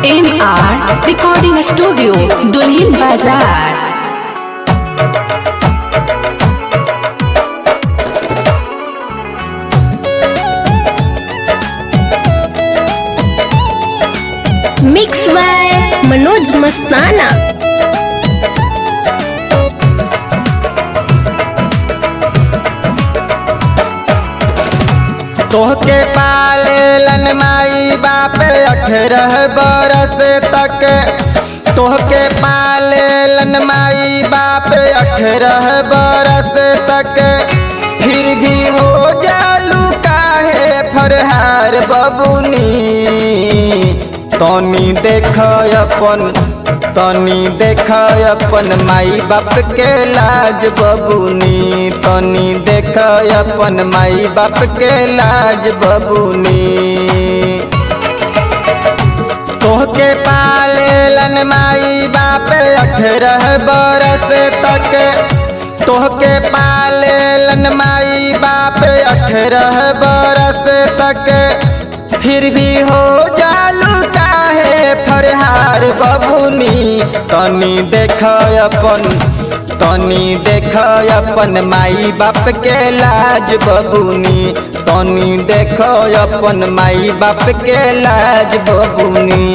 MR Recording Studio, Dulhin Bazaar। Mix by Manoj Mastana. तोहके पालेलन माई बाप 18 बरस तक। तोहके पालेलन माई बाप 18 बरस तक। फिर भी हो जालू काहे फरहार बबुनी। तनी देख अपन माई बाप के लाज बबुनी। तनी देख अपन माई बाप के लाज बबुनी। तोहके पालेलन माई बाप 18 बरस तक। तोहके पालेलन माई बाप 18 बरस तक। फिर भी हो जालू काहे फरहार बबुनी। तनी देख अपन माई बाप के लाज बबुनी। तनी देख अपन माई बाप के लाज बबुनी।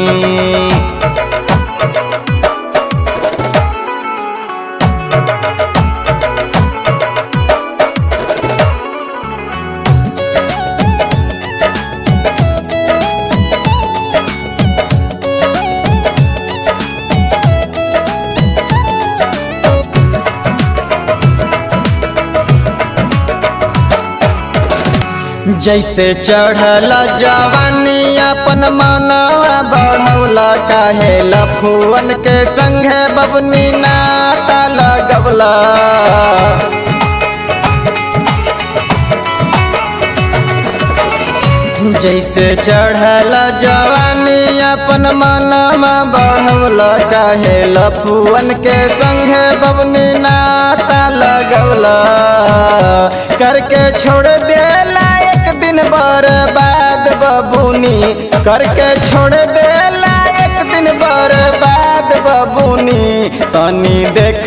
जैसे चढ़ल जवानी अपन मनवा बढ़ौला काहे लफुअन के संगे बबनी नाता लगवला। जैसे चढ़ल जवानी अपन मनवा बढ़ौला काहे लफुअन के संगे बबनी नाता लगवला। करके छोड़ देला एक दिन बर्बाद बबुनी। करके छोड़ देला एक दिन बर्बाद बबुनी। तनी देख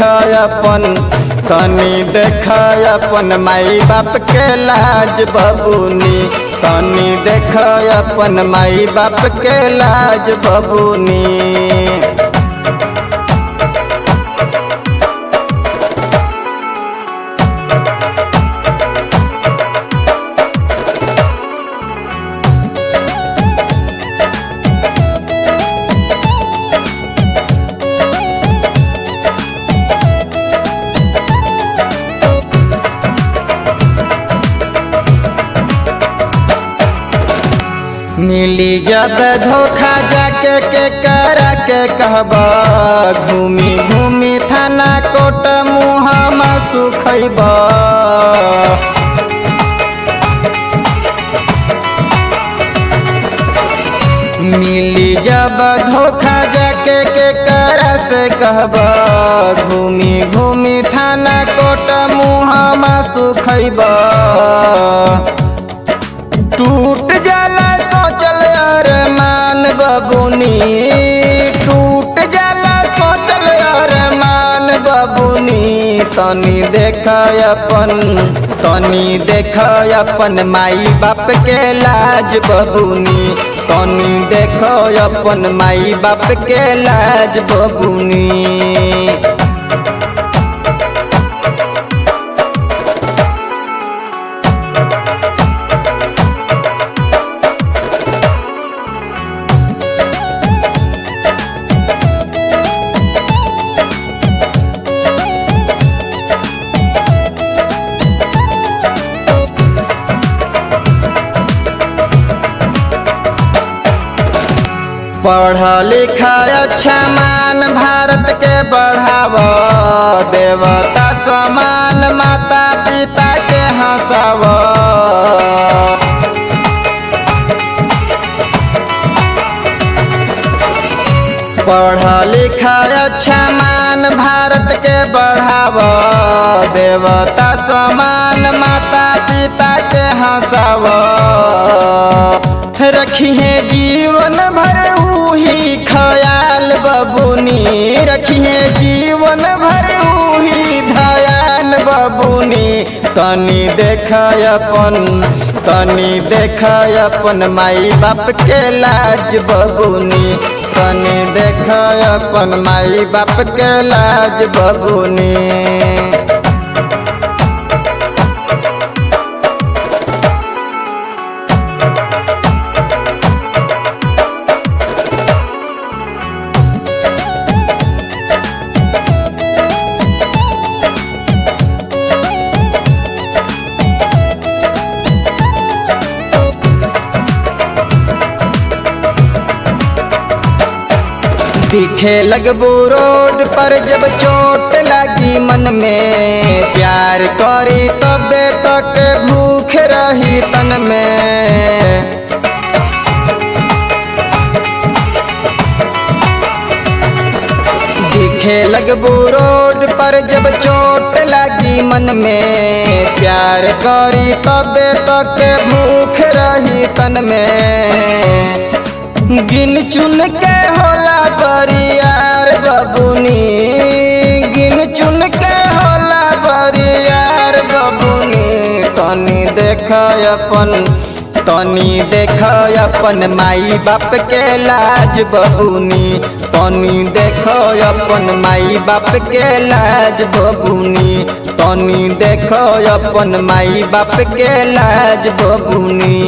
अपन माई बाप के लाज बबुनी। तनी देख अपन माई बाप के लाज बबुनी। मिली जब धोखा जाके के करा के कहबा। घूमी घूमी थाना कोट मुहामा सुखैबा। मिली जब धोखा जाके के करा से कहबा। घूमी घूमी थाना कोट मुहामा सुखैबा। टूट जाला सोचल अरमान बबुनी। टूट जाला सोचल अरमान बबुनी। तनी देख अपन माई बाप के लाज बबुनी। तनी देख अपन माई बाप के लाज बबुनी। पढ़ा लिखा अच्छा मान भारत के बढ़ावा। देवता समान माता पिता के हंसावा। पढ़ा लिखा अच्छा मान भारत के बढ़ावा। देवता समान माता पिता के हंसावा। रखिए जीवन भर उही ख्याल बबुनी, रखिए जीवन भर उही ध्यान बबुनी। तनी देख अपन माई बाप के लाज बबुनी, तनी देख अपन माई बाप के लाज बबुनी। दिखे लगबू रोड पर जब चोट लगी मन में, प्यार करी तबे तक भूख रही तन में। दिखे लगबू रोड पर जब चोट लगी मन में, प्यार करी तबे तक भूख रही तन में। गिन चुन के होला बरियार बबुनी, गिन चुन के होला बरियार बबुनी। तनी देख अपन माई बाप के लाज बबुनी, तनी देख अपन माई बाप के लाज बबुनी, तनी देख अपन माई बाप के लाज बबुनी।